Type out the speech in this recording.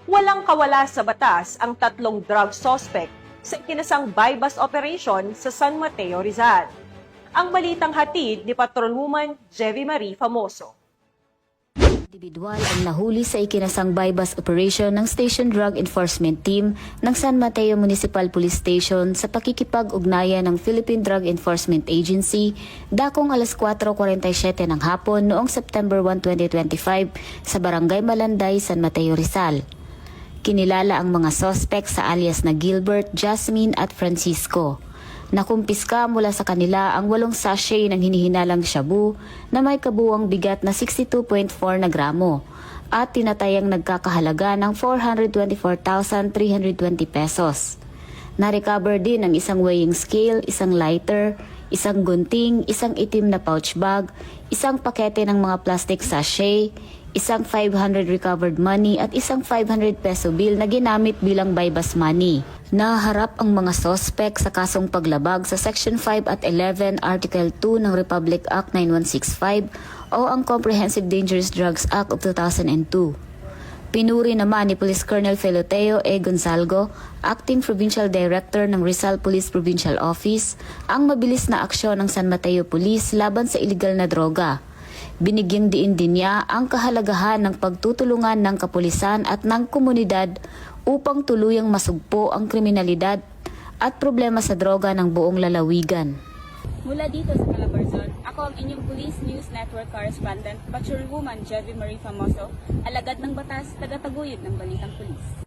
Walang kawala sa batas ang tatlong drug suspect sa ikinasang buy-bust operation sa San Mateo, Rizal. Ang balitang hatid ni Patrolwoman Jevy Marie Famoso. Individual ang nahuli sa ikinasang buy-bust operation ng Station Drug Enforcement Team ng San Mateo Municipal Police Station sa pakikipag-ugnayan ng Philippine Drug Enforcement Agency dakong alas 4:47 ng hapon noong September 1, 2025 sa Barangay Malanday, San Mateo, Rizal. Kinilala ang mga suspect sa alias na Gilbert, Jasmine at Francisco. Nakumpiska mula sa kanila ang 8 sachet ng hinihinalang shabu na may kabuuang bigat na 62.4 na gramo at tinatayang nagkakahalaga ng 424,320 pesos. Na-recover din ang isang weighing scale, isang lighter, isang gunting, isang itim na pouch bag, isang pakete ng mga plastic sachet, isang 500 recovered money at isang 500 peso bill na ginamit bilang buy-bust money. Naharap ang mga sospek sa kasong paglabag sa Section 5 at 11 Article 2 ng Republic Act 9165 o ang Comprehensive Dangerous Drugs Act of 2002. Pinuri naman ni Police Colonel Feloteo E. Gonzalgo, Acting Provincial Director ng Rizal Police Provincial Office, ang mabilis na aksyon ng San Mateo Police laban sa iligal na droga. Binigyang diin din niya ang kahalagahan ng pagtutulungan ng kapulisan at ng komunidad upang tuluyang masugpo ang kriminalidad at problema sa droga ng buong lalawigan. Mula dito sa Calabarzon, ako ang inyong Police News Network Correspondent, Patrolwoman Jevy Marie Famoso, alagad ng batas, tagataguyod ng balitang pulis.